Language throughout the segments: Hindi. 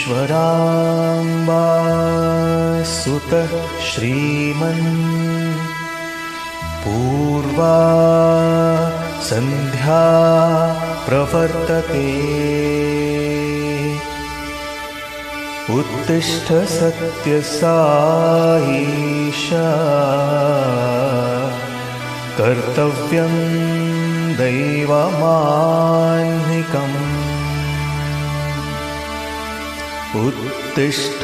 ईश्वराम्बा सुतः श्रीमन् पूर्वा सन्ध्या प्रवर्तते उत्तिष्ठ सत्यसाईशा कर्तव्यं दैवमान्निकम् उत्तिष्ठोत्तिष्ठ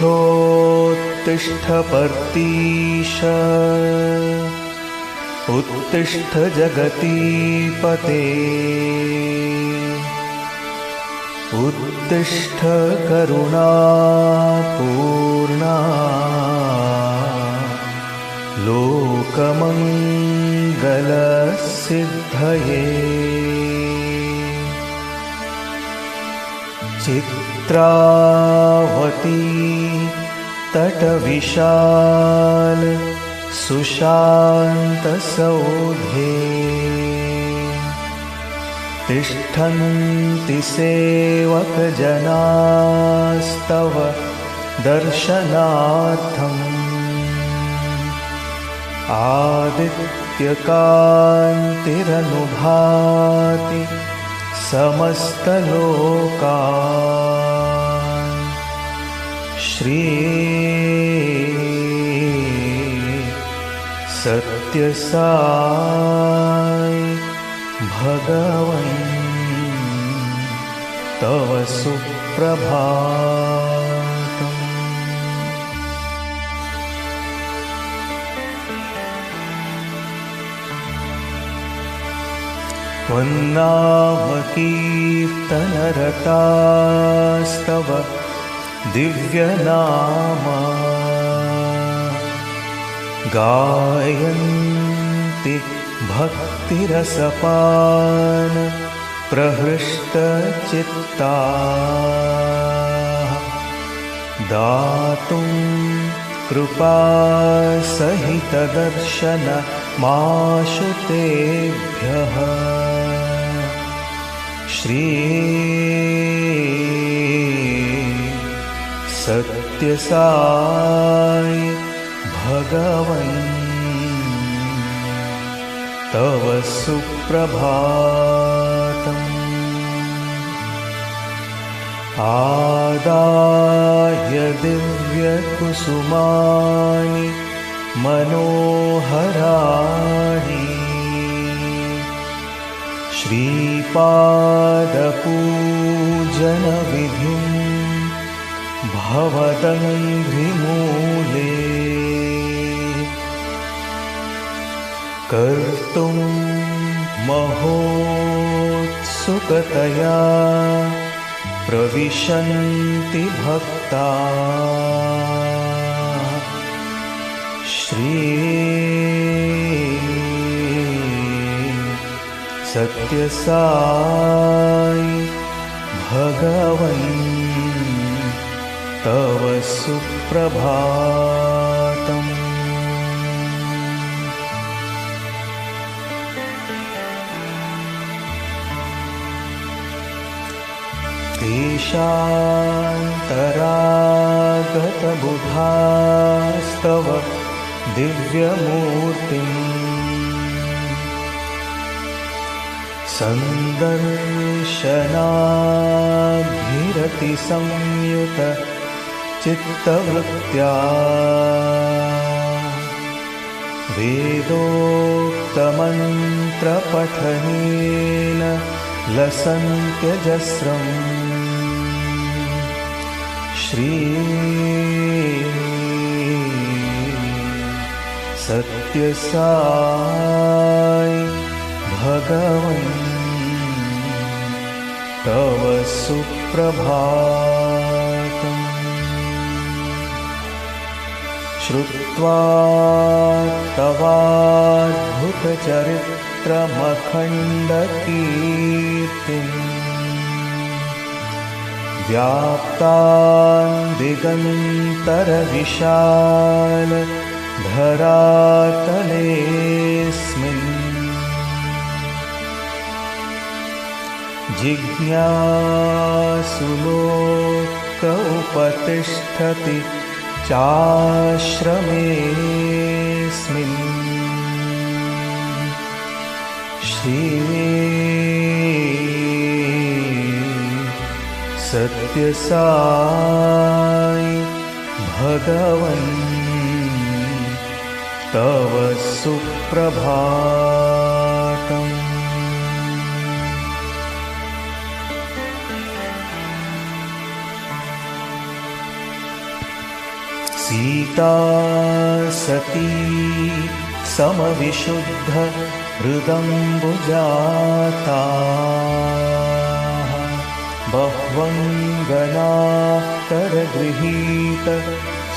पर्तीश उत्तिष्ठ जगतीपते उत्तिष्ठ करुणापूर्णा लोकमङ्गलसिद्धये चित्रावती तटविशाल सुशान्तसौधे तिष्ठन्ति सेवकजनास्तव दर्शनार्थम् आदित्यकान्तिरनुभाति समस्तलोकान् श्री सत्यसाई भगवन् तव सुप्रभातम्। वन्नामकीर्तनरतास्तव दिव्यनामा गायन्ति भक्तिरसपान प्रहृष्टचित्ता दातुं कृपासहितदर्शनमाशु तेभ्यः श्री सत्यसाई भगवन् तव सुप्रभातम्। आदाय दिव्यकुसुमानि मनोहराणि श्रीपादपूजनविधिं भवदङ्घ्रिमूले कर्तुं महोत्सुकतया प्रविशन्ति भक्ता श्री सत्यसाई भगवन् तव सुप्रभातम्। देशान्तरागतबुधास्तव दिव्यमूर्तिम् सन्दर्शनाभिरतिसंयुत चित्तवृत्त्या वेदोक्तमन्त्रपठनेन लसन्त्यजस्रम् श्री सत्यसाई भगवन् तव सुप्रभातम्। श्रुत्वा तवाद्भुतचरित्रमखण्डकीर्तिम् व्याप्तां दिगन्तरविशाल धरातलेऽस्मिन् जिज्ञासुलोक उपतिष्ठति चाश्रमेऽस्मिन् श्री सत्यसाई भगवन् तव सुप्रभातम्। सीता सती समविशुद्ध हृदम्बुजाता बह्वङ्गनास्तरगृहीत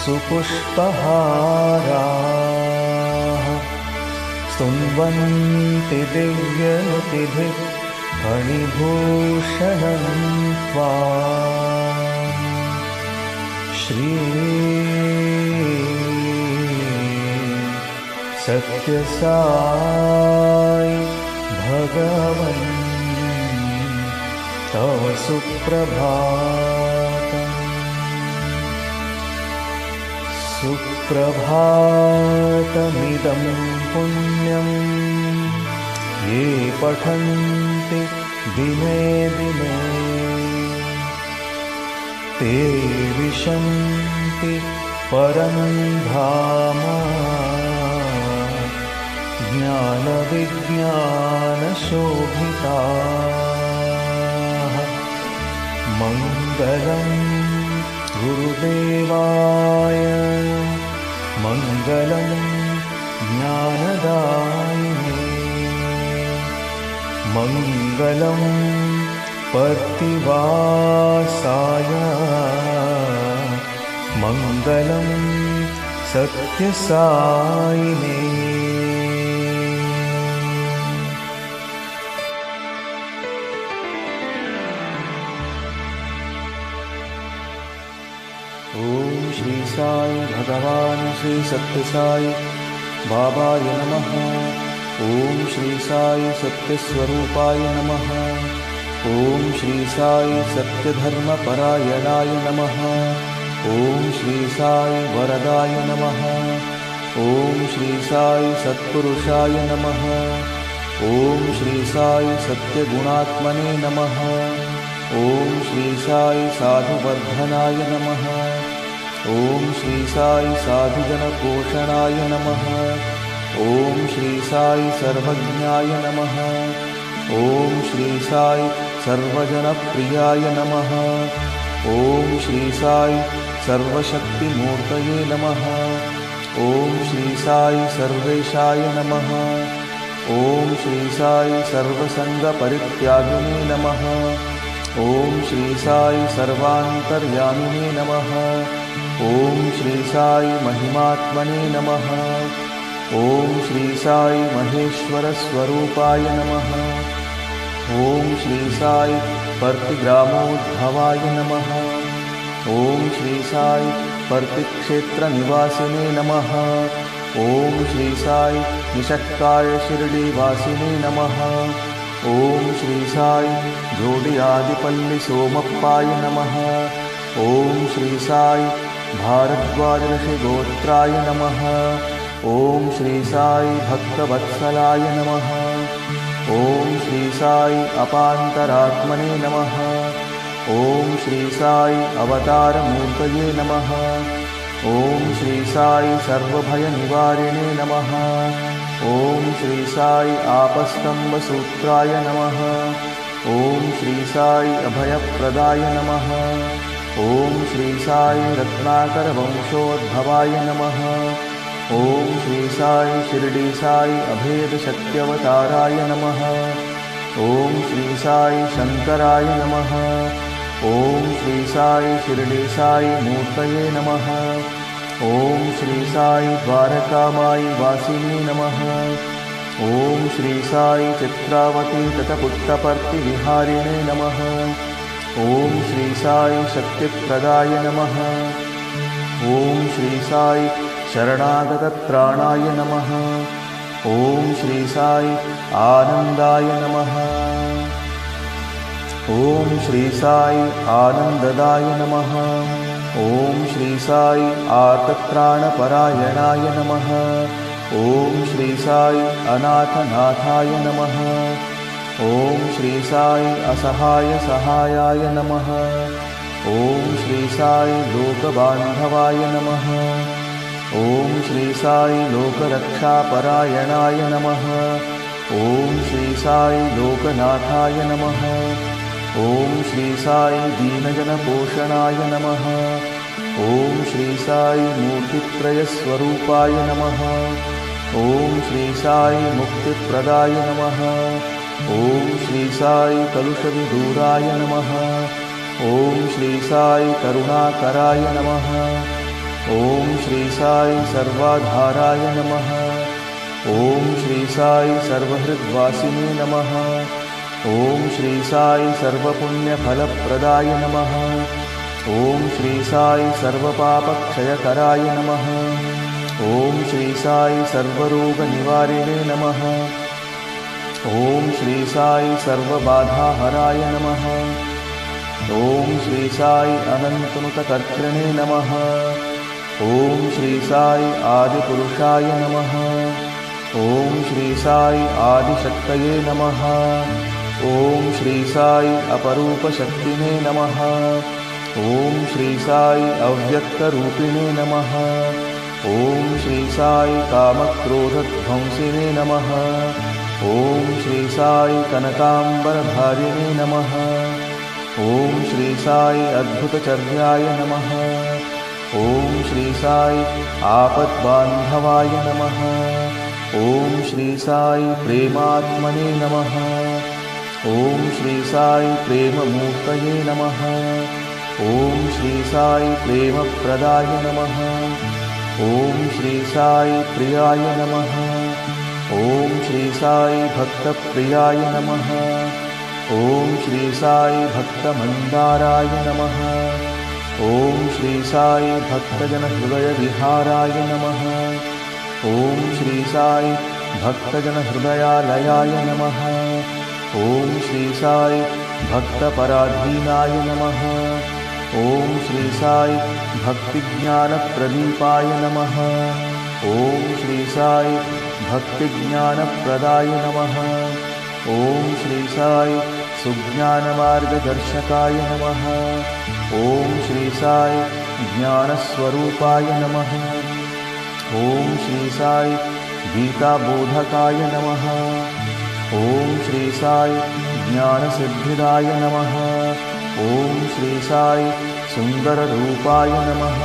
सुपुष्पहाराः स्तुन्वन्ति दिव्यनुतिभिः फणिभूषणं त्वाम् श्री सत्यसाई भगवन् तव सुप्रभातम्। सुप्रभातमिदं पुण्यं ये पठन्ति दिने दिने ते विशन्ति परं धाम ज्ञानविज्ञानशोभिताः। मङ्गलं गुरुदेवाय मङ्गलं ज्ञानदायिने मङ्गलं पर्तिवासाय मङ्गलं सत्यसायिने। ओम श्री साई भगवान श्री सत्यसाई बाबाय नमः। ओम श्री साई सत्यस्वरूपाय नमः। ओम श्री साई सत्यधर्मपरायणाय नमः। ओम श्री साई वरदाय नमः। ओम श्री साई सत्पुरुषाय नमः। ओम श्री साई सत्यगुणात्मने नमः। ओम श्री साई साधुवर्धनाय नमः। ओम श्री साई साधुजनपोषणाय नमः। ओम श्री साई सर्वज्ञाय नमः। ओम श्री साई सर्वजनप्रियाय नमः। ओम श्री साई सर्वशक्तिमूर्तये नमः। ओम श्री साई सर्वेशाय नमः। ओम श्री साई सर्वसंगपरित्यागिने नमः। ओम श्री साई सर्वान्तर्यामिने नमः। ओम श्री साई महिमात्मने नमः। ओम श्री साई महेश्वर स्वरूपाय नमः। ओम श्री साई पर्तिग्रामोद्भवाय नमः। ओम श्री साई पर्तिक्षेत्र निवासिने नमः। ओम श्री साई निषक्काय शिरडीवासिने नमः। ओम श्री साई जोड़ी आदिपल्ली सोमप्पाय नमः। ओम श्री साई भारद्वाज ऋषि गोत्राय नमः। ओम श्री साई भक्तवत्सलाय नमः। ओम श्री साई अपान्तरात्मने नमः। ओम श्री साई अवतारमूर्तये नमः। ओम श्री साई सर्वभयनिवारिणे नमः। ओम श्री साई आपस्तम्भसूत्राय नमः। ओम श्री साई अभयप्रदाय नमः। ओम श्री साई रत्नाकरवंशोद्भवाय नमः। ओम श्री साई शिरडी साई अभेदशक्त्यवताराय नमः। ओम श्री साई शंकराय नमः। ओम श्री साई शिरडी साई मूर्तये नमः। ओम श्री साई द्वारकामाई वासिनी नमः। ओम श्री साई चित्रावती तटपुट्टपर्ति विहारिणे नमः। ओम श्री साई शक्तिप्रदाय नमः। ओम श्री साई शरणागतत्राणाय नमः। ओम श्री साई आनंदाय नमः। ओम श्री साई आनंददाय नमः। ओम श्री साई आर्तत्राणपरायणाय नमः। ओम श्री साई अनाथनाथाय नमः। ओम श्री साई असहाय सहायाय नमः। ओम श्री साई लोकबांधवाय नमः। ओम श्री साई लोकरक्षापरायणाय नमः। ओम श्री साई लोकनाथाय नमः। ओम श्री साई दीनजनपोषणाय नमः। ओम श्री साई मूर्तित्रयस्वरूपाय नमः। ओम श्री साई मुक्तिप्रदाय नमः। ओम श्री साई कलुषविदूराय नमः। ओम श्री साई करुणाकराय नमः। ओम श्री साई सर्वाधाराय नमः। ओम श्री साई सर्वहृद्वासिने नमः। ओम श्री साई सर्वपुण्यफलप्रदाय नमः। ओम श्री साई सर्वपापक्षयकराय नमः। ओम श्री साई सर्वरोगनिवारिणे नमः। ओम श्री साई सर्वबाधाहराय नमः। ओम श्री साई अनन्तनुतकर्तृणे नमः। ओम श्री साई आदिपुरुषाय नमः। ओम श्री साई आदिशक्तये नमः। ओम श्री साई अपरूपशक्तिने नमः। ओम श्री साई अव्यक्तरूपिणे नमः। ओम श्री साई कामक्रोधध्वंसिने नमः। ओम श्री साई कनकाम्बरधारिणे नमः। ओम श्री साई अद्भुतचर्याय नमः। ओम श्री साई आपद्बान्धवाय नमः। ओम श्री साई प्रेमात्मने नमः। ओम श्री साई प्रेममूर्तये नमः। ओम श्री साई प्रेमप्रदाय नमः। ओम श्री साई प्रियाय नमः। ओम श्री साई भक्तप्रियाय नमः। ओम श्री साई भक्तमन्दाराय नमः। ओम श्री साई भक्तजनहृदयविहाराय नमः। ओम श्री साई भक्तजनहृदयालयाय नमः। ओम श्री साई भक्तपराधीनाय नमः। ओम श्री साई भक्तिज्ञानप्रदीपाय नमः। ओम श्री साई भक्तिज्ञानप्रदाय नमः। ओम श्री साई सुज्ञानमार्गदर्शकाय नमः। ओम श्री साई ज्ञानस्वरूपाय नमः। ओम श्री साई गीताबोधकाय नमः। ओम श्री साई ज्ञानसिद्धिदाय नमः। ओम श्री साई सुंदररूपाय नमः।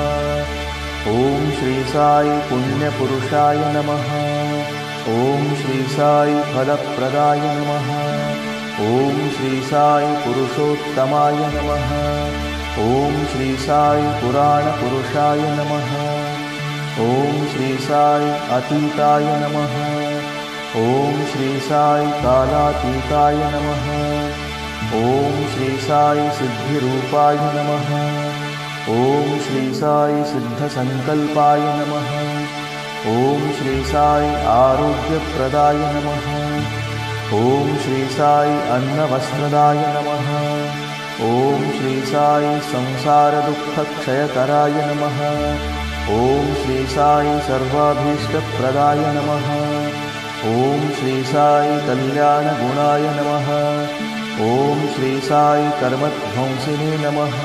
ओम श्री साई पुण्यपुरुषाय नमः। ओम श्री साई फलप्रदाय नमः। ओम श्री साई पुरुषोत्तमाय नमः। ओम श्री साई पुराणपुरुषाय नमः। ओम श्री साई अतीताय नमः। ओम श्री साई कालातीताय नमः। ओम श्री साई सिद्धिरूपाय नमः। ओम श्री साई सिद्धसंकल्पाय नमः। ओम श्री साई आरोग्यप्रदाय नमः। ओम श्री साई अन्नवस्त्रदाय नमः। ओम श्री साई संसारदुःखक्षयकराय नमः। ओम श्री साई सर्वाभीष्टप्रदाय नमः। ओम श्री साई कल्याणगुणाय नमः। ओम श्री साई कर्मध्वंसिने नमः।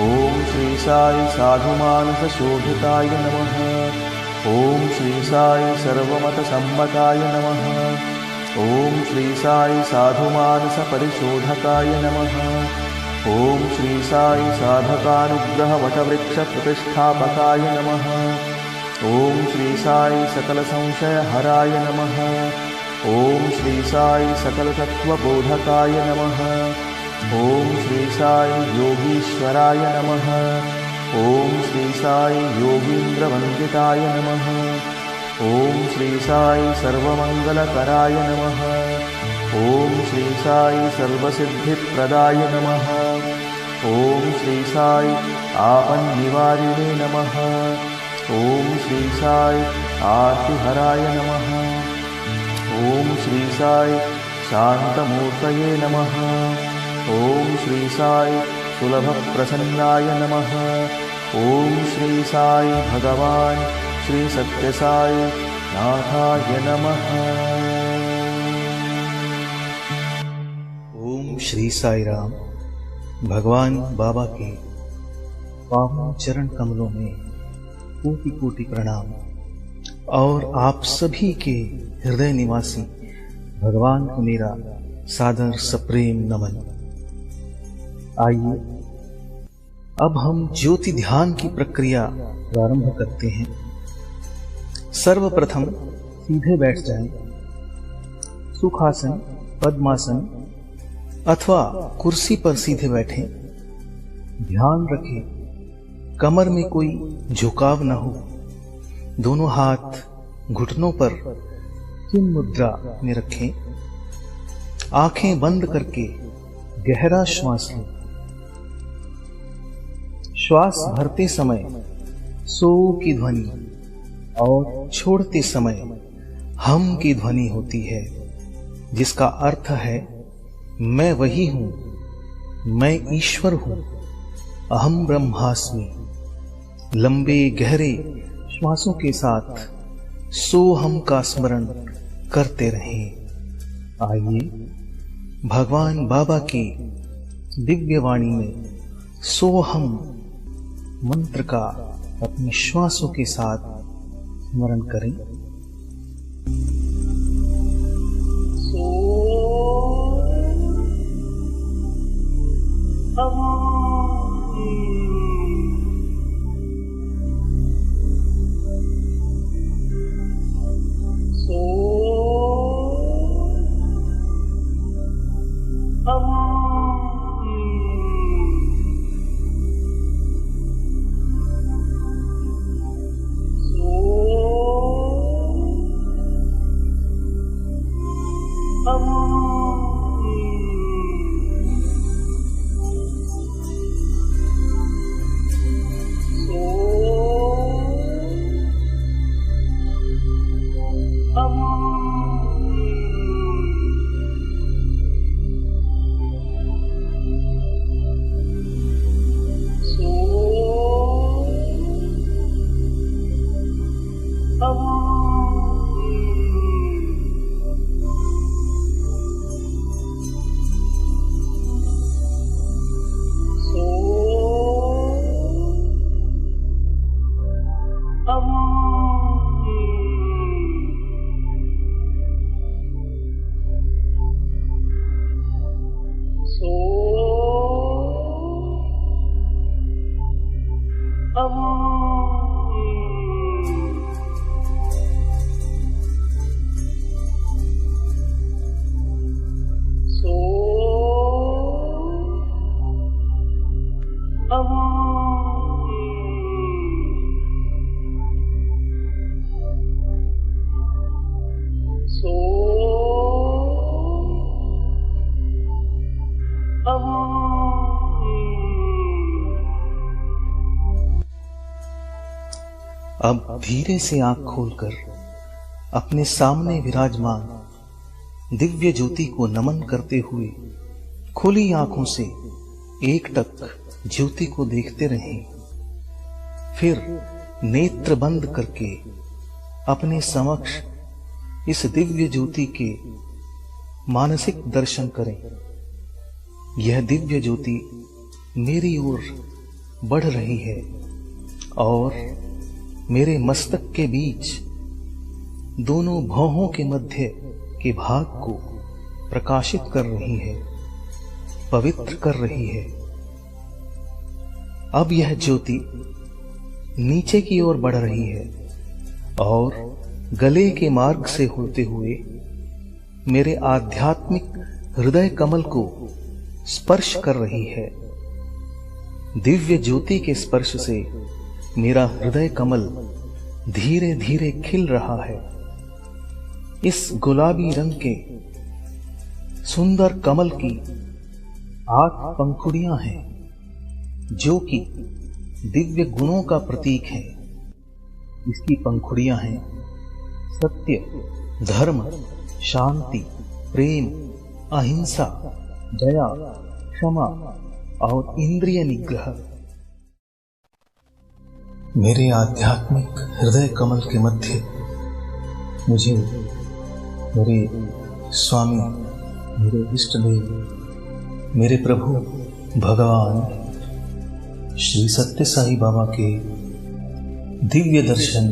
ओम श्री साई साधुमानसशोभिताय नमः। ओम श्री साई सर्वमतसम्मताय नमः। ओम श्री साई साधुमानसपरिशोधकाय नमः। ओम श्री साई साधकानुग्रहवटवृक्षप्रतिष्ठापकाय नमः। ओम श्री साई सकलसंशयहराय नमः। ओम श्री साई सकलतत्त्वबोधकाय नमः। ओम श्री साई योगीश्वराय नमः। ओम श्री साई योगीन्द्रवन्दिताय नमः। ओम श्री साई सर्वमंगलकराय नमः। ओम श्री साई सर्वसिद्धिप्रदाय नमः। ओम श्री साई आपन्निवारिणे नमः। ओम श्री साई आर्तिहराय नमः। ओम श्री साई शांतमूर्तये नमः। ॐ श्री साई सुलभप्रसन्नाय नमः। ॐ श्री साई भगवान श्री सत्य साई नाथाय नमः। ओम श्री साई राम। भगवान बाबा के पावन चरण कमलों में कोटि कोटि प्रणाम और आप सभी के हृदय निवासी भगवान को मेरा सादर सप्रेम नमन। आइए अब हम ज्योति ध्यान की प्रक्रिया प्रारंभ करते हैं। सर्वप्रथम सीधे बैठ जाएं। सुखासन, पद्मासन अथवा कुर्सी पर सीधे बैठें। ध्यान रखें कमर में कोई झुकाव न हो। दोनों हाथ घुटनों पर चिन्ह मुद्रा में रखें। आंखें बंद करके गहरा श्वास लें। श्वास भरते समय सो की ध्वनि और छोड़ते समय हम की ध्वनि होती है, जिसका अर्थ है मैं वही हूं, मैं ईश्वर हूं, अहम ब्रह्मास्मि। लंबे गहरे श्वासों के साथ सोहम का स्मरण करते रहें। आइए भगवान बाबा की दिव्य वाणी में सोहम मंत्र का अपनी श्वासों के साथ स्मरण करें। अब धीरे से आंख खोलकर अपने सामने विराजमान दिव्य ज्योति को नमन करते हुए खुली आंखों से एकटक ज्योति को देखते रहें। फिर नेत्र बंद करके अपने समक्ष इस दिव्य ज्योति के मानसिक दर्शन करें। यह दिव्य ज्योति मेरी ओर बढ़ रही है और मेरे मस्तक के बीच दोनों भौहों के मध्य के भाग को प्रकाशित कर रही है, पवित्र कर रही है। अब यह ज्योति नीचे की ओर बढ़ रही है और गले के मार्ग से होते हुए मेरे आध्यात्मिक हृदय कमल को स्पर्श कर रही है। दिव्य ज्योति के स्पर्श से मेरा हृदय कमल धीरे धीरे खिल रहा है। इस गुलाबी रंग के सुंदर कमल की 8 पंखुड़ियां हैं, जो कि दिव्य गुणों का प्रतीक है। इसकी पंखुड़ियां हैं सत्य, धर्म, शांति, प्रेम, अहिंसा, दया, क्षमा और इंद्रिय निग्रह। मेरे आध्यात्मिक हृदय कमल के मध्य मुझे मेरे स्वामी, मेरे इष्ट देव, मेरे प्रभु भगवान श्री सत्य साई बाबा के दिव्य दर्शन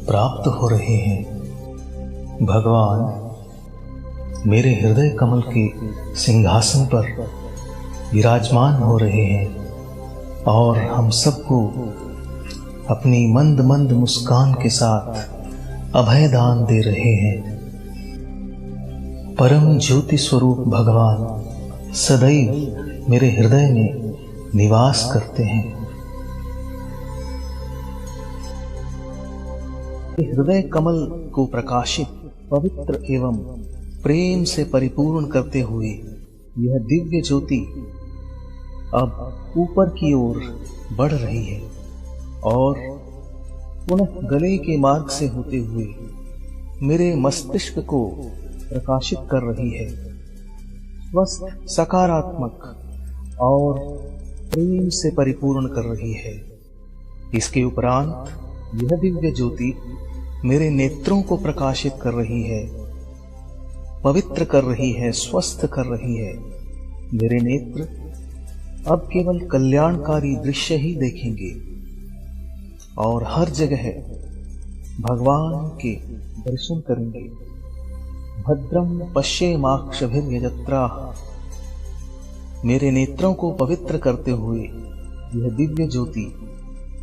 प्राप्त हो रहे हैं। भगवान मेरे हृदय कमल के सिंहासन पर विराजमान हो रहे हैं और हम सबको अपनी मंद मंद मुस्कान के साथ अभय दान दे रहे हैं। परम ज्योति स्वरूप भगवान सदैव मेरे हृदय में निवास करते हैं। हृदय कमल को प्रकाशित, पवित्र एवं प्रेम से परिपूर्ण करते हुए यह दिव्य ज्योति अब ऊपर की ओर बढ़ रही है और पुनः गले के मार्ग से होते हुए मेरे मस्तिष्क को प्रकाशित कर रही है। स्वस्थ, सकारात्मक और प्रेम से परिपूर्ण कर रही है। इसके उपरांत यह दिव्य ज्योति मेरे नेत्रों को प्रकाशित कर रही है, पवित्र कर रही है, स्वस्थ कर रही है। मेरे नेत्र अब केवल कल्याणकारी दृश्य ही देखेंगे और हर जगह भगवान के दर्शन करेंगे। भद्रम पश्येमाक्षभिर्यजत्राः। मेरे नेत्रों को पवित्र करते हुए यह दिव्य ज्योति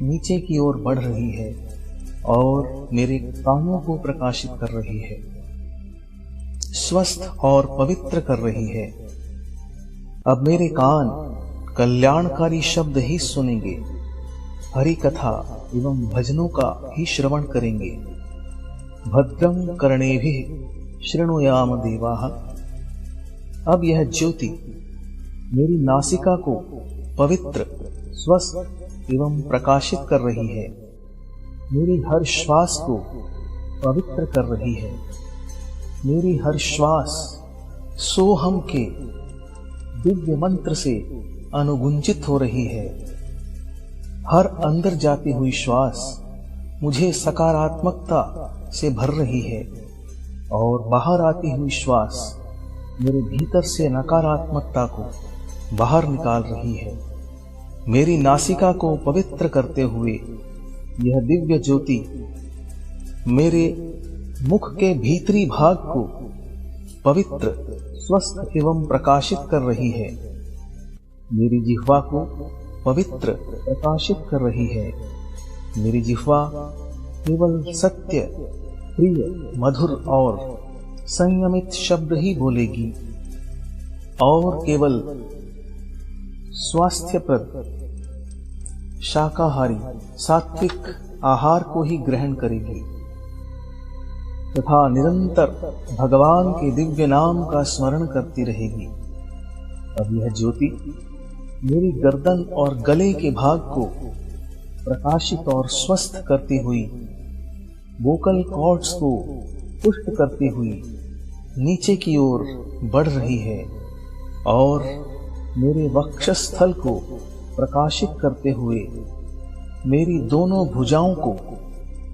नीचे की ओर बढ़ रही है और मेरे कानों को प्रकाशित कर रही है, स्वस्थ और पवित्र कर रही है। अब मेरे कान कल्याणकारी शब्द ही सुनेंगे, हरि कथा एवं भजनों का ही श्रवण करेंगे। भद्रम कर्णेभिः शृणुयाम देवाः। अब यह ज्योति मेरी नासिका को पवित्र, स्वस्थ एवं प्रकाशित कर रही है। मेरी हर श्वास को पवित्र कर रही है। मेरी हर श्वास सोहम के दिव्य मंत्र से अनुगुंजित हो रही है। हर अंदर जाती हुई श्वास मुझे सकारात्मकता से भर रही है और बाहर आती हुई श्वास मेरे भीतर से नकारात्मकता को बाहर निकाल रही है। मेरी नासिका को पवित्र करते हुए यह दिव्य ज्योति मेरे मुख के भीतरी भाग को पवित्र, स्वस्थ एवं प्रकाशित कर रही है। मेरी जिह्वा को पवित्र, प्रकाशित कर रही है। मेरी जिह्वा केवल सत्य, प्रिय, मधुर और संयमित शब्द ही बोलेगी और केवल स्वास्थ्यप्रद, शाकाहारी, सात्विक आहार को ही ग्रहण करेगी तथा निरंतर भगवान के दिव्य नाम का स्मरण करती रहेगी। अब यह ज्योति मेरी गर्दन और गले के भाग को प्रकाशित और स्वस्थ करती हुई, वोकल कॉर्ड्स को पुष्ट करती हुई नीचे की ओर बढ़ रही है और मेरे वक्षस्थल को प्रकाशित करते हुए मेरी दोनों भुजाओं को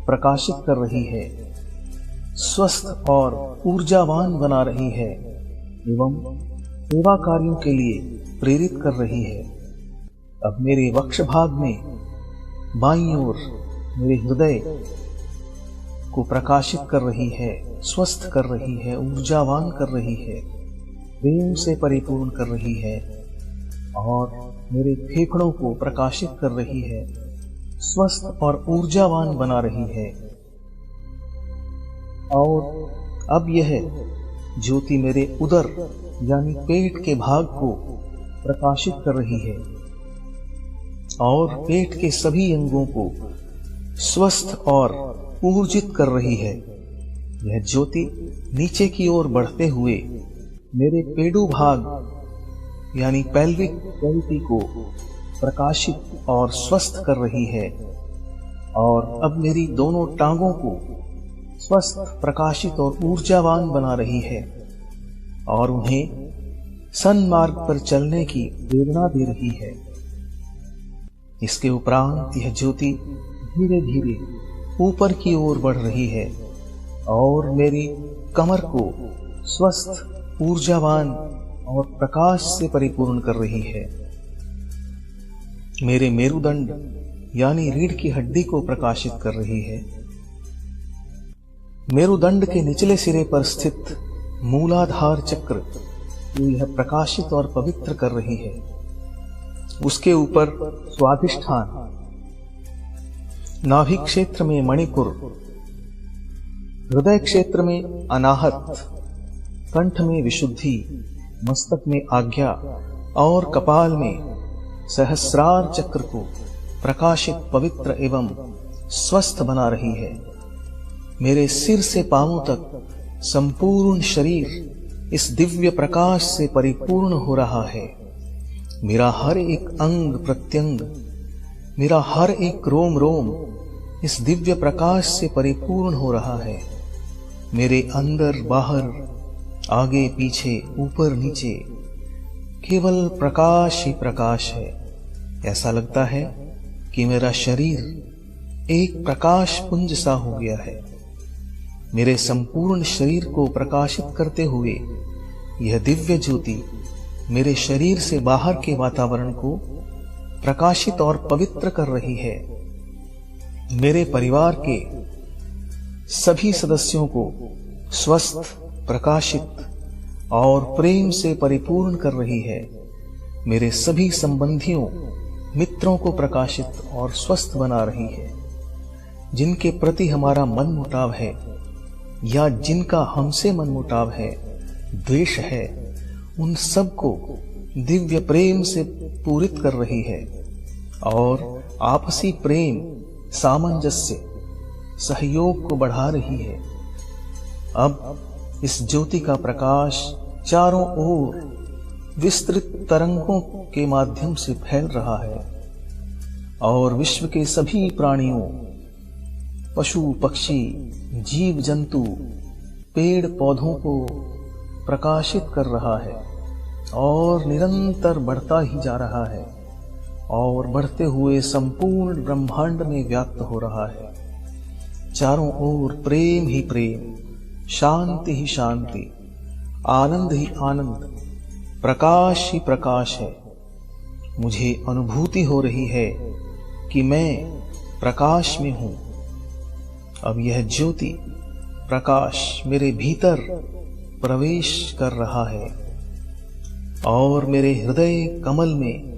प्रकाशित कर रही है, स्वस्थ और ऊर्जावान बना रही है एवं सेवा कार्यों के लिए प्रेरित कर रही है। अब मेरे वक्ष भाग में बाईं ओर मेरे हृदय को प्रकाशित कर रही है, स्वस्थ कर रही है, ऊर्जावान कर रही है, प्रेम से परिपूर्ण कर रही है और मेरे फेफड़ों को प्रकाशित कर रही है, स्वस्थ और ऊर्जावान बना रही है। और अब यह ज्योति मेरे उदर यानी पेट के भाग को प्रकाशित कर रही है और पेट के सभी अंगों को स्वस्थ और ऊर्जित कर रही है। यह ज्योति नीचे की ओर बढ़ते हुए मेरे पेडू भाग यानी पेल्विक कैविटी को प्रकाशित और स्वस्थ कर रही है और अब मेरी दोनों टांगों को स्वस्थ, प्रकाशित और ऊर्जावान बना रही है और उन्हें सन्मार्ग पर चलने की प्रेरणा दे रही है। इसके उपरांत यह ज्योति धीरे धीरे ऊपर की ओर बढ़ रही है और मेरी कमर को स्वस्थ, ऊर्जावान और प्रकाश से परिपूर्ण कर रही है। मेरे मेरुदंड यानी रीढ़ की हड्डी को प्रकाशित कर रही है। मेरुदंड के निचले सिरे पर स्थित मूलाधार चक्र को यह प्रकाशित और पवित्र कर रही है। उसके ऊपर स्वाधिष्ठान, नाभि क्षेत्र में मणिपुर, हृदय क्षेत्र में अनाहत, कंठ में विशुद्धि, मस्तक में आज्ञा और कपाल में सहस्रार चक्र को प्रकाशित, पवित्र एवं स्वस्थ बना रही है। मेरे सिर से पांवों तक संपूर्ण शरीर इस दिव्य प्रकाश से परिपूर्ण हो रहा है। मेरा हर एक अंग प्रत्यंग, मेरा हर एक रोम रोम इस दिव्य प्रकाश से परिपूर्ण हो रहा है। मेरे अंदर बाहर, आगे पीछे, ऊपर नीचे केवल प्रकाश ही प्रकाश है। ऐसा लगता है कि मेरा शरीर एक प्रकाश पुंज सा हो गया है। मेरे संपूर्ण शरीर को प्रकाशित करते हुए यह दिव्य ज्योति मेरे शरीर से बाहर के वातावरण को प्रकाशित और पवित्र कर रही है। मेरे परिवार के सभी सदस्यों को स्वस्थ, प्रकाशित और प्रेम से परिपूर्ण कर रही है। मेरे सभी संबंधियों, मित्रों को प्रकाशित और स्वस्थ बना रही है। जिनके प्रति हमारा मनमुटाव है या जिनका हमसे मनमुटाव है, द्वेष है, उन सबको दिव्य प्रेम से पूरित कर रही है और आपसी प्रेम, सामंजस्य, सहयोग को बढ़ा रही है। अब इस ज्योति का प्रकाश चारों ओर विस्तृत तरंगों के माध्यम से फैल रहा है और विश्व के सभी प्राणियों, पशु पक्षी, जीव जंतु, पेड़ पौधों को प्रकाशित कर रहा है और निरंतर बढ़ता ही जा रहा है और बढ़ते हुए संपूर्ण ब्रह्मांड में व्याप्त हो रहा है। चारों ओर प्रेम ही प्रेम, शांति ही शांति, आनंद ही आनंद, प्रकाश ही प्रकाश है। मुझे अनुभूति हो रही है कि मैं प्रकाश में हूं। अब यह ज्योति, प्रकाश मेरे भीतर प्रवेश कर रहा है और मेरे हृदय कमल में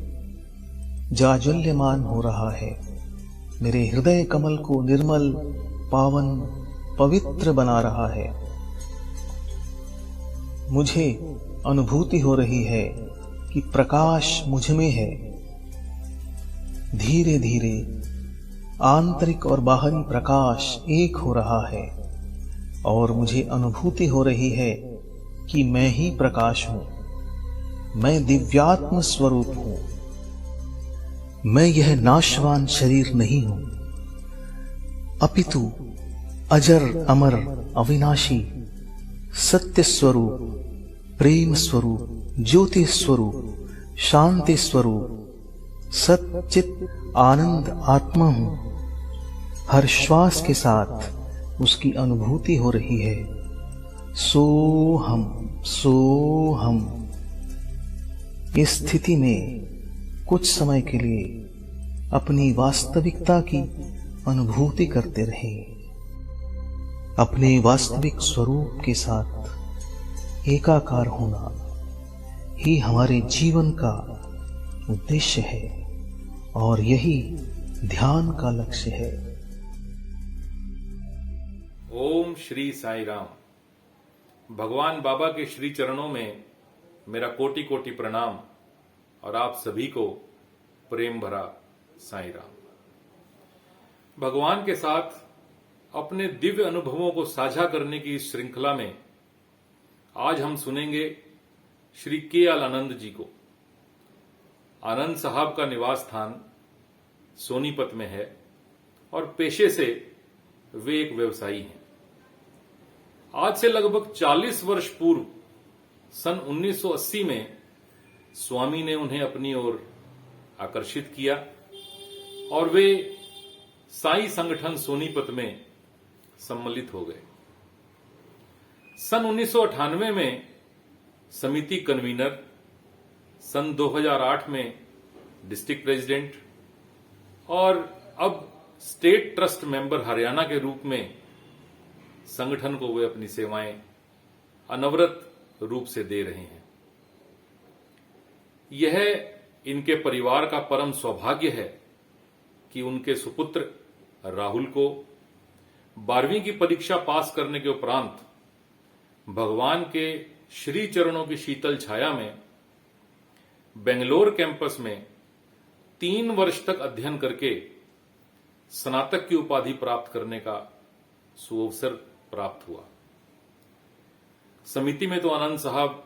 जाज्वल्यमान हो रहा है। मेरे हृदय कमल को निर्मल, पावन, पवित्र बना रहा है। मुझे अनुभूति हो रही है कि प्रकाश मुझ में है। धीरे धीरे आंतरिक और बाहरी प्रकाश एक हो रहा है और मुझे अनुभूति हो रही है कि मैं ही प्रकाश हूं। मैं दिव्यात्म स्वरूप हूं। मैं यह नाशवान शरीर नहीं हूं, अपितु अजर अमर अविनाशी सत्य स्वरूप, प्रेम स्वरूप, ज्योति स्वरूप, शांति स्वरूप, सच्चित आनंद आत्मा हूं। हर श्वास के साथ उसकी अनुभूति हो रही है। सोहम सोहम। इस स्थिति में कुछ समय के लिए अपनी वास्तविकता की अनुभूति करते रहें। अपने वास्तविक स्वरूप के साथ एकाकार होना ही हमारे जीवन का उद्देश्य है और यही ध्यान का लक्ष्य है। ओम श्री साई राम। भगवान बाबा के श्री चरणों में मेरा कोटि कोटि प्रणाम और आप सभी को प्रेम भरा साई राम। भगवान के साथ अपने दिव्य अनुभवों को साझा करने की इस श्रृंखला में आज हम सुनेंगे श्री के.एल. आनंद जी को। आनंद साहब का निवास स्थान सोनीपत में है और पेशे से वे एक व्यवसायी हैं। आज से लगभग 40 वर्ष पूर्व सन 1980 में स्वामी ने उन्हें अपनी ओर आकर्षित किया और वे साई संगठन सोनीपत में सम्मिलित हो गए। सन 1998 में समिति कन्वीनर, सन 2008 में डिस्ट्रिक्ट प्रेसिडेंट और अब स्टेट ट्रस्ट मेंबर हरियाणा के रूप में संगठन को वे अपनी सेवाएं अनवरत रूप से दे रहे हैं। यह इनके परिवार का परम सौभाग्य है कि उनके सुपुत्र राहुल को 12वीं की परीक्षा पास करने के उपरांत भगवान के श्री चरणों की शीतल छाया में बेंगलोर कैंपस में 3 वर्ष तक अध्ययन करके स्नातक की उपाधि प्राप्त करने का सुअवसर प्राप्त हुआ। समिति में तो आनंद साहब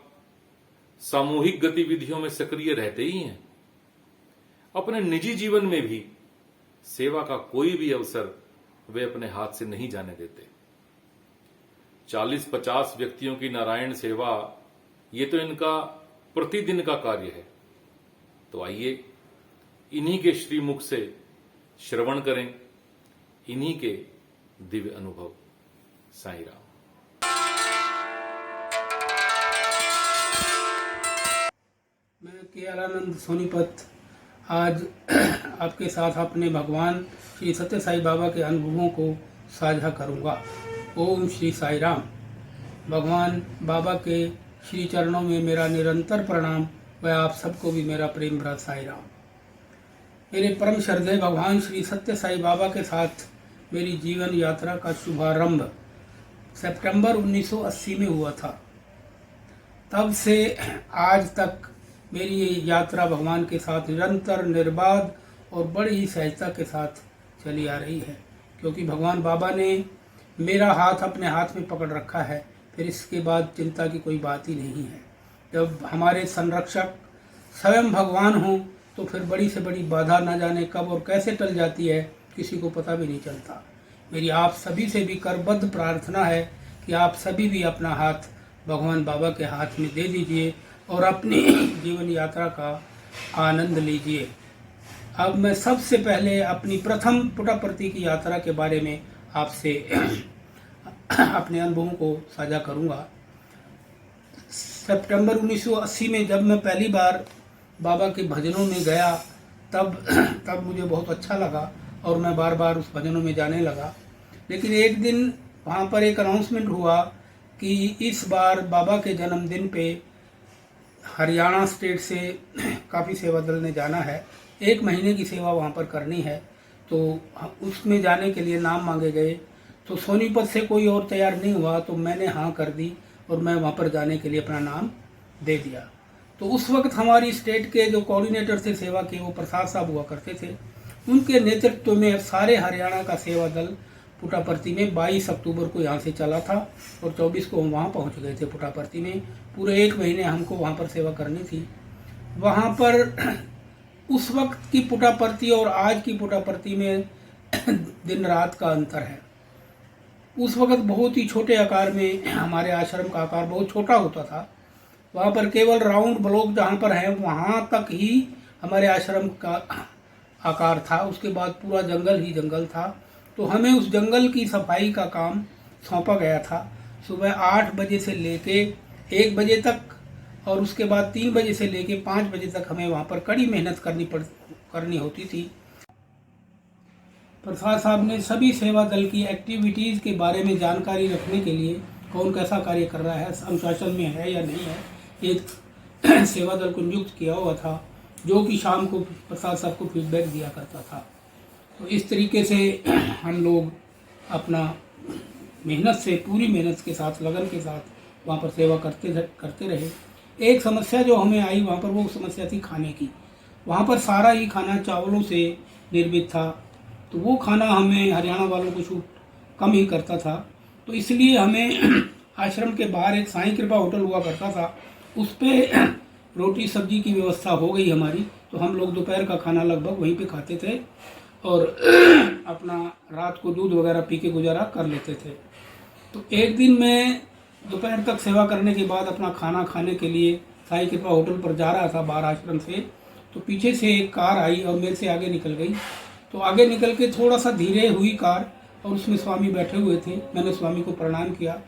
सामूहिक गतिविधियों में सक्रिय रहते ही हैं। अपने निजी जीवन में भी सेवा का कोई भी अवसर वे अपने हाथ से नहीं जाने देते। 40-50 व्यक्तियों की नारायण सेवा, ये तो इनका प्रतिदिन का कार्य है। तो आइए इन्हीं के श्रीमुख से श्रवण करें इन्हीं के दिव्य अनुभव। साईं राम। मैं के.एल. आनंद सोनीपत आज आपके साथ अपने भगवान श्री सत्य साई बाबा के अनुभवों को साझा करूंगा। ओम श्री साई राम। भगवान बाबा के श्री चरणों में मेरा निरंतर प्रणाम व आप सबको भी मेरा प्रेम भरा साई राम। मेरे परम श्रद्धेय भगवान श्री सत्य साई बाबा के साथ मेरी जीवन यात्रा का शुभारंभ सितंबर 1980 में हुआ था। तब से आज तक मेरी ये यात्रा भगवान के साथ निरंतर, निर्बाध और बड़ी ही सहजता के साथ चली आ रही है, क्योंकि भगवान बाबा ने मेरा हाथ अपने हाथ में पकड़ रखा है। फिर इसके बाद चिंता की कोई बात ही नहीं है। जब हमारे संरक्षक स्वयं भगवान हों तो फिर बड़ी से बड़ी बाधा न जाने कब और कैसे टल जाती है, किसी को पता भी नहीं चलता। मेरी आप सभी से भी करबद्ध प्रार्थना है कि आप सभी भी अपना हाथ भगवान बाबा के हाथ में दे दीजिए और अपनी जीवन यात्रा का आनंद लीजिए। अब मैं सबसे पहले अपनी प्रथम पुट्टपर्ती की यात्रा के बारे में आपसे अपने अनुभवों को साझा करूंगा। सितंबर 1980 में जब मैं पहली बार बाबा के भजनों में गया तब मुझे बहुत अच्छा लगा और मैं बार बार उस भजनों में जाने लगा। लेकिन एक दिन वहाँ पर एक अनाउंसमेंट हुआ कि इस बार बाबा के जन्मदिन पे हरियाणा स्टेट से काफ़ी सेवा दल ने जाना है, 1 महीने की सेवा वहाँ पर करनी है। तो उसमें जाने के लिए नाम मांगे गए। तो सोनीपत से कोई और तैयार नहीं हुआ, तो मैंने हाँ कर दी और मैं वहाँ पर जाने के लिए अपना नाम दे दिया। तो उस वक्त हमारी स्टेट के जो कोऑर्डिनेटर थे सेवा के, वो प्रसाद साहब हुआ करते थे। उनके नेतृत्व में सारे हरियाणा का सेवा दल पुट्टपर्ती में 22 अक्टूबर को यहाँ से चला था और 24 को हम वहाँ पहुँच गए थे पुट्टपर्ती में। पूरे 1 महीने हमको वहाँ पर सेवा करनी थी। वहाँ पर उस वक्त की पुट्टपर्ती और आज की पुट्टपर्ती में दिन रात का अंतर है। उस वक्त बहुत ही छोटे आकार में हमारे आश्रम का आकार बहुत छोटा होता था। वहाँ पर केवल राउंड ब्लॉक जहाँ पर है वहाँ तक ही हमारे आश्रम का आकार था। उसके बाद पूरा जंगल ही जंगल था। तो हमें उस जंगल की सफाई का काम सौंपा गया था। सुबह 8 बजे से लेके 1 बजे तक और उसके बाद 3 बजे से लेके 5 बजे तक हमें वहाँ पर कड़ी मेहनत करनी होती थी। प्रसाद साहब ने सभी सेवा दल की एक्टिविटीज़ के बारे में जानकारी रखने के लिए कौन कैसा कार्य कर रहा है, अनुशासन में है या नहीं है, एक सेवा दल को नियुक्त किया हुआ था जो कि शाम को प्रसाद साहब को फीडबैक दिया करता था। तो इस तरीके से हम लोग अपना मेहनत से, पूरी मेहनत के साथ, लगन के साथ वहाँ पर सेवा करते रहे। एक समस्या जो हमें आई वहाँ पर, वो समस्या थी खाने की। वहाँ पर सारा ही खाना चावलों से निर्मित था, तो वो खाना हमें हरियाणा वालों को छूट कम ही करता था। तो इसलिए हमें आश्रम के बाहर एक साईं कृपा होटल हुआ करता था, उस पर रोटी सब्जी की व्यवस्था हो गई हमारी। तो हम लोग दोपहर का खाना लगभग वहीं पे खाते थे और अपना रात को दूध वगैरह पी के गुजारा कर लेते थे। तो एक दिन मैं दोपहर तक सेवा करने के बाद अपना खाना खाने के लिए साई कृपा होटल पर जा रहा था बाहर आश्रम से, तो पीछे से एक कार आई और मेरे से आगे निकल गई। तो आगे निकल के थोड़ा सा धीरे हुई कार और उसमें स्वामी बैठे हुए थे। मैंने स्वामी को प्रणाम किया।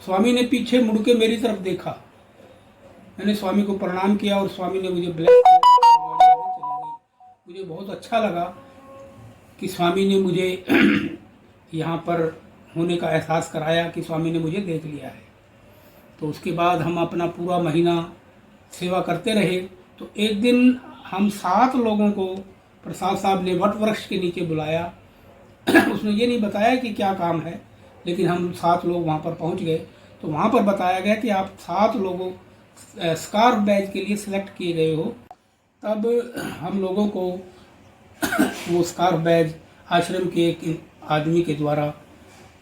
स्वामी ने पीछे मुड़ के मेरी तरफ देखा। मैंने स्वामी को प्रणाम किया और स्वामी ने मुझे ब्लेस किया और गाड़ी आगे चली गई। मुझे बहुत अच्छा लगा कि स्वामी ने मुझे यहाँ पर होने का एहसास कराया कि स्वामी ने मुझे देख लिया है। तो उसके बाद हम अपना पूरा महीना सेवा करते रहे। तो एक दिन हम 7 लोगों को प्रसाद साहब ने वट वृक्ष के नीचे बुलाया। उसने ये नहीं बताया कि क्या काम है, लेकिन हम 7 लोग वहाँ पर पहुँच गए। तो वहाँ पर बताया गया कि आप 7 लोगों स्कार्फ बैच के लिए सिलेक्ट किए गए हो। तब हम लोगों को वो स्कार्फ बैच आश्रम के एक आदमी के द्वारा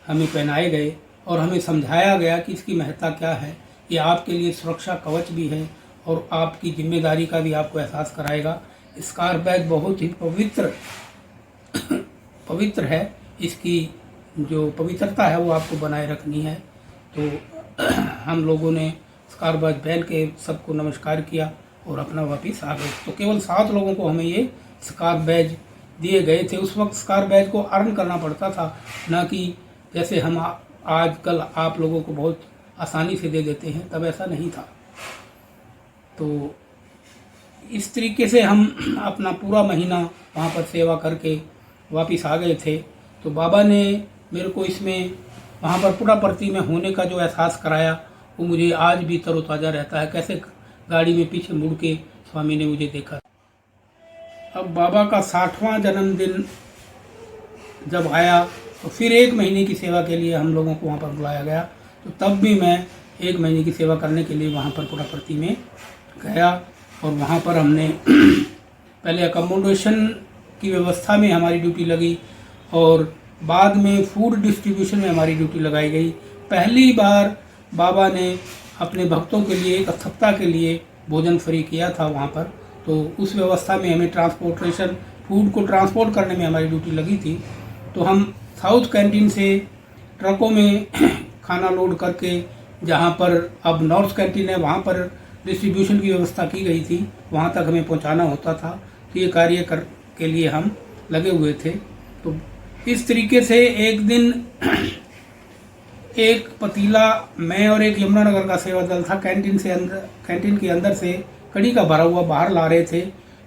हमें पहनाए गए और हमें समझाया गया कि इसकी महत्ता क्या है। ये आपके लिए सुरक्षा कवच भी है और आपकी जिम्मेदारी का भी आपको एहसास कराएगा। स्कार्फ बैच बहुत ही पवित्र है। इसकी जो पवित्रता है वो आपको बनाए रखनी है। तो हम लोगों ने स्कार्फ बैच पहन के सबको नमस्कार किया और अपना वापिस आ गए। तो केवल 7 लोगों को हमें ये स्कार्फ बैच दिए गए थे। उस वक्त स्कार्फ बैच को अर्न करना पड़ता था, ना कि जैसे हम आजकल आप लोगों को बहुत आसानी से दे देते हैं, तब ऐसा नहीं था। तो इस तरीके से हम अपना पूरा महीना वहाँ पर सेवा करके वापस आ गए थे। तो बाबा ने मेरे को इसमें वहाँ पर पुट्टापर्थी में होने का जो एहसास कराया वो मुझे आज भी तरोताज़ा रहता है। कैसे गाड़ी में पीछे मुड़ के स्वामी ने मुझे देखा। अब बाबा का 60वां जन्मदिन जब आया तो फिर 1 महीने की सेवा के लिए हम लोगों को वहाँ पर बुलाया गया। तो तब भी मैं 1 महीने की सेवा करने के लिए वहाँ पर पुट्टापर्थी में गया और वहाँ पर हमने पहले अकोमोडेशन की व्यवस्था में हमारी ड्यूटी लगी और बाद में फूड डिस्ट्रीब्यूशन में हमारी ड्यूटी लगाई गई। पहली बार बाबा ने अपने भक्तों के लिए 1 सप्ताह के लिए भोजन फ्री किया था वहाँ पर। तो उस व्यवस्था में हमें ट्रांसपोर्टेशन फूड को ट्रांसपोर्ट करने में हमारी ड्यूटी लगी थी। तो हम साउथ कैंटीन से ट्रकों में खाना लोड करके, जहाँ पर अब नॉर्थ कैंटीन है वहाँ पर डिस्ट्रीब्यूशन की व्यवस्था की गई थी, वहाँ तक हमें पहुँचाना होता था। तो ये कार्य के लिए हम लगे हुए थे। तो इस तरीके से एक दिन एक पतीला मैं और एक यमुनानगर का सेवा दल था, कैंटीन के अंदर से कड़ी का भरा हुआ बाहर ला रहे थे।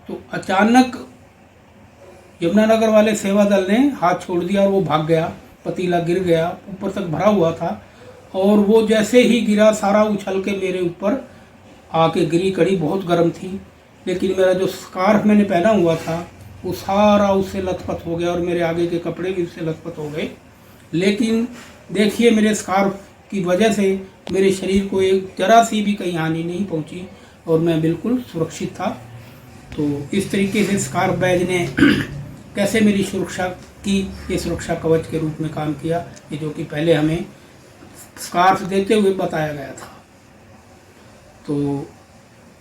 तो अचानक यमुनानगर वाले सेवा दल ने हाथ छोड़ दिया और वो भाग गया। पतीला गिर गया, ऊपर तक भरा हुआ था और वो जैसे ही गिरा सारा उछल के मेरे ऊपर आके गिरी। कड़ी बहुत गर्म थी, लेकिन मेरा जो स्कार्फ मैंने पहना हुआ था वो सारा उससे लथपथ हो गया और मेरे आगे के कपड़े भी उससे लथपथ हो गए। लेकिन देखिए, मेरे स्कार्फ की वजह से मेरे शरीर को एक जरा सी भी कहीं हानि नहीं पहुंची और मैं बिल्कुल सुरक्षित था। तो इस तरीके से स्कार्फ बैच ने कैसे मेरी सुरक्षा की, ये सुरक्षा कवच के रूप में काम किया, ये जो कि पहले हमें स्कार्फ देते हुए बताया गया था। तो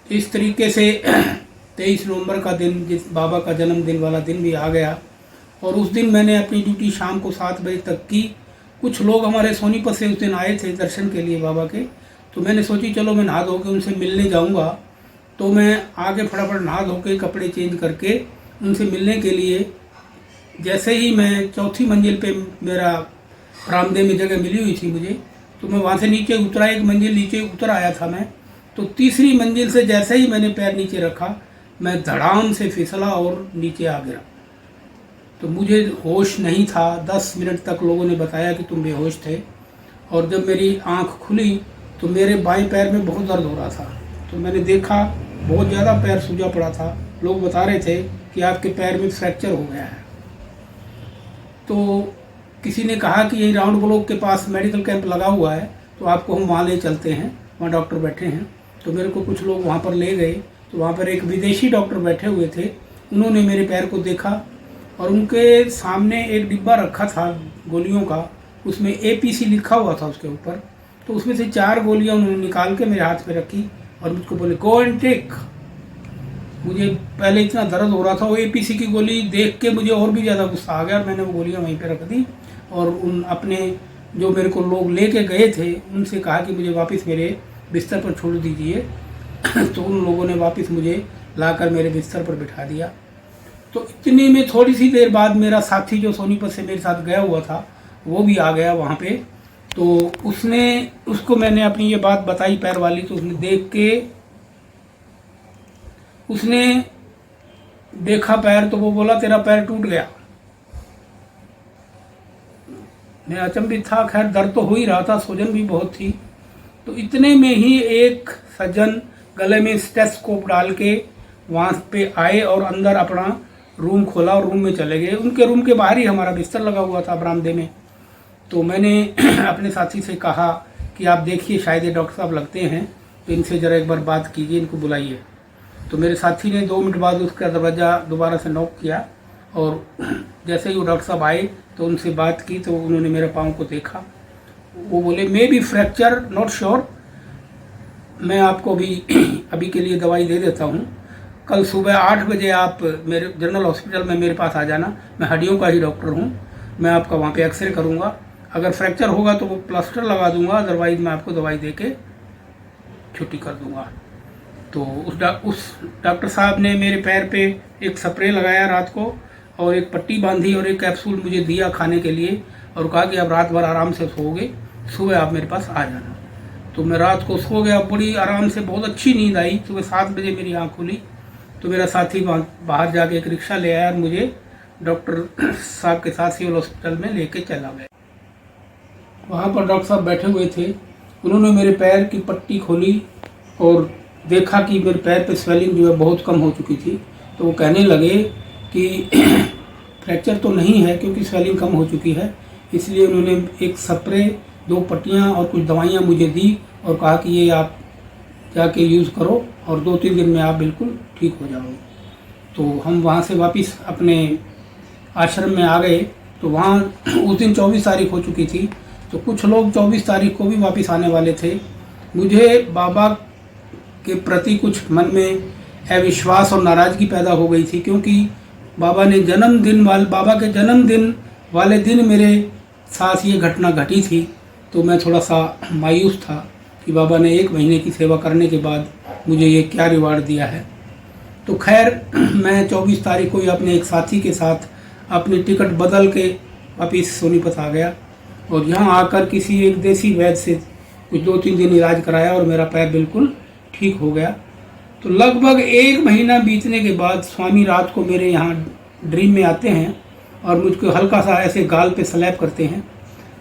इस तरीके से 23 नवंबर का दिन, जिस बाबा का जन्मदिन वाला दिन भी आ गया और उस दिन मैंने अपनी ड्यूटी शाम को 7 बजे तक की। कुछ लोग हमारे सोनीपत से उस दिन आए थे दर्शन के लिए बाबा के। तो मैंने सोची चलो मैं नहा धो के उनसे मिलने जाऊंगा। तो मैं आगे फटाफट नहा धो के कपड़े चेंज करके उनसे मिलने के लिए, जैसे ही मैं 4थी मंजिल पे मेरा बरामदे में जगह मिली हुई थी मुझे, तो मैं वहाँ से नीचे उतरा। 1 मंजिल नीचे उतर आया था मैं। तो 3री मंजिल से जैसे ही मैंने पैर नीचे रखा, मैं धड़ाम से फिसला और नीचे आ गिरा। तो मुझे होश नहीं था। 10 मिनट तक लोगों ने बताया कि तुम बेहोश थे और जब मेरी आंख खुली तो मेरे बाएं पैर में बहुत दर्द हो रहा था। तो मैंने देखा बहुत ज़्यादा पैर सूजा पड़ा था। लोग बता रहे थे कि आपके पैर में फ्रैक्चर हो गया है। तो किसी ने कहा कि यही राउंड ब्लॉक के पास मेडिकल कैंप लगा हुआ है, तो आपको हम वहाँ ले चलते हैं, वहाँ डॉक्टर बैठे हैं। तो मेरे को कुछ लोग वहाँ पर ले गए। तो वहाँ पर एक विदेशी डॉक्टर बैठे हुए थे। उन्होंने मेरे पैर को देखा और उनके सामने एक डिब्बा रखा था गोलियों का, उसमें APC लिखा हुआ था उसके ऊपर। तो उसमें से 4 गोलियां उन्होंने निकाल के मेरे हाथ पे रखी और मुझको बोले गो एंड टेक। मुझे पहले इतना दर्द हो रहा था, वो APC की गोली देख के मुझे और भी ज़्यादा गुस्सा आ गया और मैंने वो गोलियां वहीं पे रख दी और उन अपने जो मेरे को लोग लेके गए थे उनसे कहा कि मुझे वापस मेरे बिस्तर पर छोड़ दीजिए। तो उन लोगों ने वापस मुझे लाकर मेरे बिस्तर पर बिठा दिया। तो इतने में थोड़ी सी देर बाद मेरा साथी जो सोनीपत से मेरे साथ गया हुआ था वो भी आ गया वहाँ पे। तो उसको मैंने अपनी ये बात बताई पैर वाली, तो उसने देख के उसने देखा पैर, तो वो बोला तेरा पैर टूट गया। मैं अचंभित था, खैर दर्द तो हो ही रहा था, सूजन भी बहुत थी। तो इतने में ही एक सज्जन गले में स्टेथोस्कोप डाल के वहाँ पे आए और अंदर अपना रूम खोला और रूम में चले गए। उनके रूम के बाहर ही हमारा बिस्तर लगा हुआ था बरामदे में। तो मैंने अपने साथी से कहा कि आप देखिए शायद ये डॉक्टर साहब लगते हैं, तो इनसे ज़रा एक बार बात कीजिए, इनको बुलाइए। तो मेरे साथी ने 2 मिनट बाद उसका दरवाज़ा दोबारा से नॉक किया और जैसे ही वो डॉक्टर साहब आए तो उनसे बात की। तो उन्होंने मेरे पाँव को देखा, वो बोले may be fracture, not sure, मैं आपको अभी के लिए दवाई दे देता हूँ। कल सुबह 8 बजे आप मेरे जनरल हॉस्पिटल में मेरे पास आ जाना, मैं हड्डियों का ही डॉक्टर हूँ, मैं आपका वहाँ पे एक्सरे करूँगा, अगर फ्रैक्चर होगा तो वो प्लास्टर लगा दूंगा, अदरवाइज मैं आपको दवाई दे के छुट्टी कर दूंगा। तो उस डॉक्टर साहब ने मेरे पैर पे एक स्प्रे लगाया रात को और एक पट्टी बांधी और एक कैप्सूल मुझे दिया खाने के लिए और कहा कि आप रात भर आराम से सोओगे, सुबह आप मेरे पास आ जाना। तो मैं रात को सो गया बड़ी आराम से, बहुत अच्छी नींद आई। सुबह 7 बजे मेरी आँख खुली तो मेरा साथी बाहर जाके एक रिक्शा ले आया और मुझे डॉक्टर साहब के साथ सिविल हॉस्पिटल में लेके चला गया। वहाँ पर डॉक्टर साहब बैठे हुए थे, उन्होंने मेरे पैर की पट्टी खोली और देखा कि मेरे पैर पे स्वेलिंग जो है बहुत कम हो चुकी थी। तो वो कहने लगे कि फ्रैक्चर तो नहीं है क्योंकि स्वेलिंग कम हो चुकी है, इसलिए उन्होंने एक स्प्रे, 2 पट्टियाँ और कुछ दवाइयाँ मुझे दी और कहा कि ये आप जाके यूज़ करो और 2-3 दिन में आप बिल्कुल ठीक हो जाओगे। तो हम वहाँ से वापस अपने आश्रम में आ गए। तो वहाँ उस दिन 24 तारीख हो चुकी थी, तो कुछ लोग 24 तारीख को भी वापस आने वाले थे। मुझे बाबा के प्रति कुछ मन में अविश्वास और नाराज़गी पैदा हो गई थी, क्योंकि बाबा के जन्मदिन वाले दिन मेरे साथ ये घटना घटी थी। तो मैं थोड़ा सा मायूस था कि बाबा ने 1 महीने की सेवा करने के बाद मुझे ये क्या रिवार्ड दिया है। तो खैर मैं 24 तारीख को ही अपने एक साथी के साथ अपनी टिकट बदल के वापस सोनीपत आ गया और यहाँ आकर किसी एक देसी वैद्य से कुछ 2-3 दिन इलाज कराया और मेरा पैर बिल्कुल ठीक हो गया। तो लगभग 1 महीना बीतने के बाद स्वामी रात को मेरे यहाँ ड्रीम में आते हैं और मुझको हल्का सा ऐसे गाल पे स्लैप करते हैं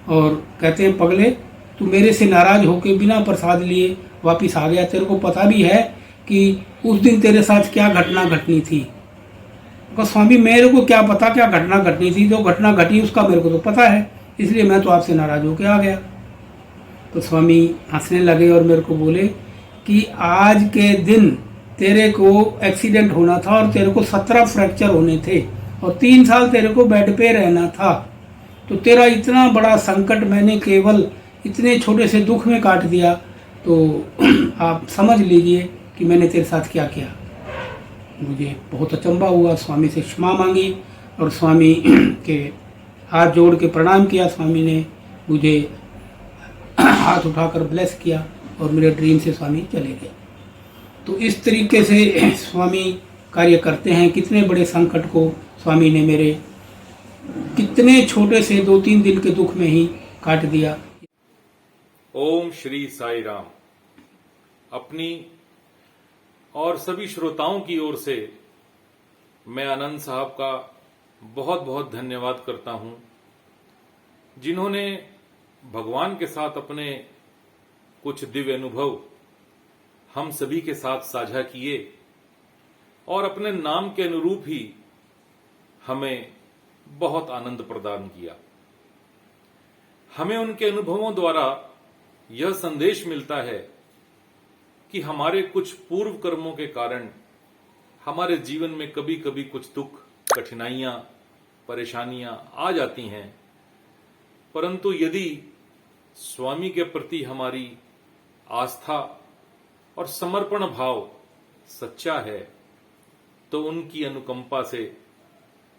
और कहते हैं, पगले तू मेरे से नाराज़ होकर बिना प्रसाद लिए वापस आ गया, तेरे को पता भी है कि उस दिन तेरे साथ क्या घटना घटनी थी। तो स्वामी मेरे को क्या पता क्या घटना घटनी थी, जो घटना घटी उसका मेरे को तो पता है, इसलिए मैं तो आपसे नाराज़ होकर आ गया। तो स्वामी हंसने लगे और मेरे को बोले कि आज के दिन तेरे को एक्सीडेंट होना था और तेरे को 17 फ्रैक्चर होने थे और 3 साल तेरे को बेड पे रहना था। तो तेरा इतना बड़ा संकट मैंने केवल इतने छोटे से दुख में काट दिया। तो आप समझ लीजिए कि मैंने तेरे साथ क्या किया। मुझे बहुत अचंभा हुआ, स्वामी से क्षमा मांगी और स्वामी के हाथ जोड़ के प्रणाम किया। स्वामी ने मुझे हाथ उठाकर ब्लेस किया और मेरे ड्रीम से स्वामी चले गए। तो इस तरीके से स्वामी कार्य करते हैं। कितने बड़े संकट को स्वामी ने मेरे कितने छोटे से 2-3 दिन के दुख में ही काट दिया। ओम श्री साई राम। अपनी और सभी श्रोताओं की ओर से मैं आनंद साहब का बहुत बहुत धन्यवाद करता हूं, जिन्होंने भगवान के साथ अपने कुछ दिव्य अनुभव हम सभी के साथ साझा किए और अपने नाम के अनुरूप ही हमें बहुत आनंद प्रदान किया। हमें उनके अनुभवों द्वारा यह संदेश मिलता है कि हमारे कुछ पूर्व कर्मों के कारण हमारे जीवन में कभी कभी कुछ दुख, कठिनाइयां, परेशानियां आ जाती हैं, परंतु यदि स्वामी के प्रति हमारी आस्था और समर्पण भाव सच्चा है तो उनकी अनुकंपा से,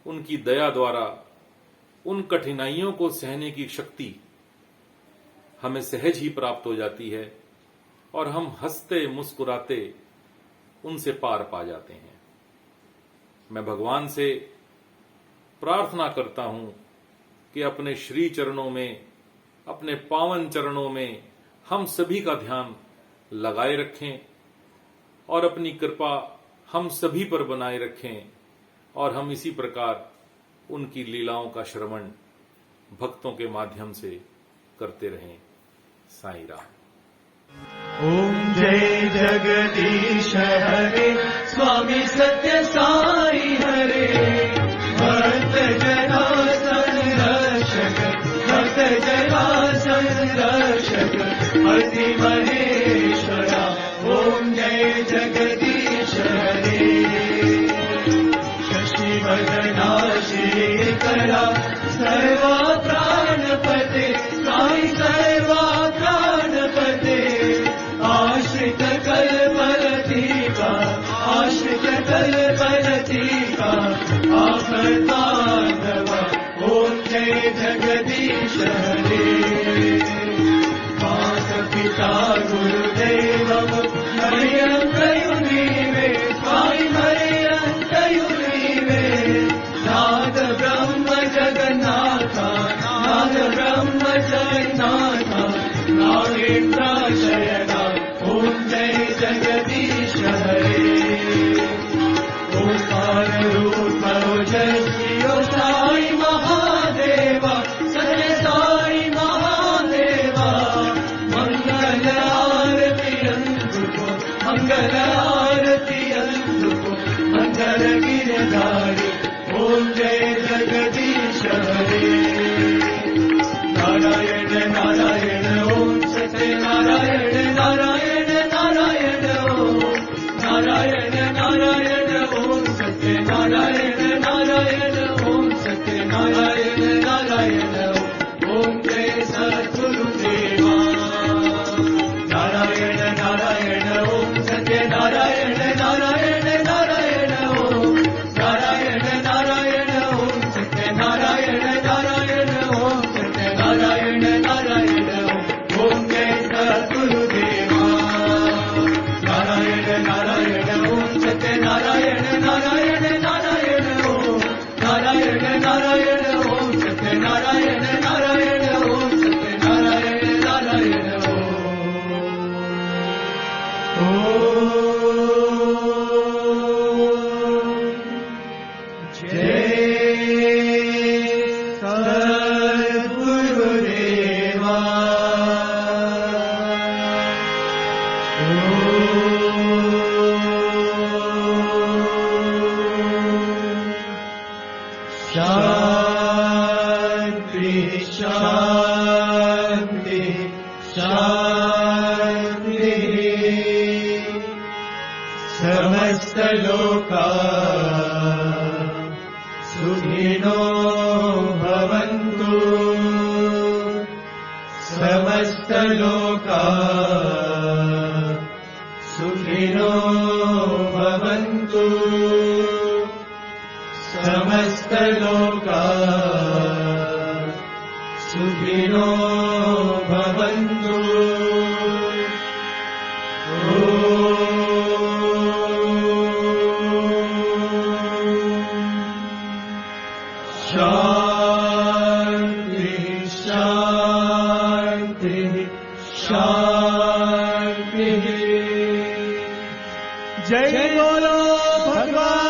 उनकी दया द्वारा उन कठिनाइयों को सहने की शक्ति हमें सहज ही प्राप्त हो जाती है और हम हंसते मुस्कुराते उनसे पार पा जाते हैं। मैं भगवान से प्रार्थना करता हूं कि अपने श्री चरणों में, अपने पावन चरणों में हम सभी का ध्यान लगाए रखें और अपनी कृपा हम सभी पर बनाए रखें और हम इसी प्रकार उनकी लीलाओं का श्रवण भक्तों के माध्यम से करते रहें। साईं राम। ओम जय जगदीश हरे, स्वामी सत्य साई हरे, भक्त जना संरक्षक, भक्त जना संरक्षक, अति महेश्वरा। ओम जय जगदीश हरे, शशि वदना श्रीकरा, सर्वा प्राणपते, साई सर्वा प्राणपते, आश्रित कल्पलतीका, आश्रित कल्पलतीका, आपदानवा। ओम जय जगदीश हरे, मात पिता गुरुदेवम मरियंतयुनीवे, स्वामी मरियंतयुनीवे, नाद ब्रह्म जगन्नाथा, नाद ब्रह्म जगन्नाथा, नागेन्द्राशयना। ओम जय जगदीश हरे, ओंकार रूप ओजस्वी साई महादेवा, सत्य साई महादेवा, मंगल आरती अंतुको, मंगल आरती अंतुको, मंगल गिरधारी। ओम जय जगदीश हरे, नारायण नारायण ओम सत्य नारायण नारायण नारायण ओम, नारायण नारायण ओम सत्य नारायण नारायण ओम सत्य नारायण नारायण ओम जय सद्गुरुदेवा। नारायण नारायण ओम सत्य नारायण नारायण नारायण ओम, नारायण नारायण ओम सत्य नारायण नारायण ओम सत्य नारायण नारायण ओम जय सद्गुरुदेवा। नारायण नारायण ओम सत्य नारायण नारायण नारायण ओम, नारायण नारायण ओम सत्य नारायण नारायण ओम सत्य नारायण नारायण ओम। जय सद्गुरुदेवा। शांति शांति शांति, समस्त लोका सुखिनो भवन्तु, समस्त लोका सुखिनो भवन्तु, समस्त लोका सुखिनो भवन्तु। शांति शांति शांति। जय बोलो भगवान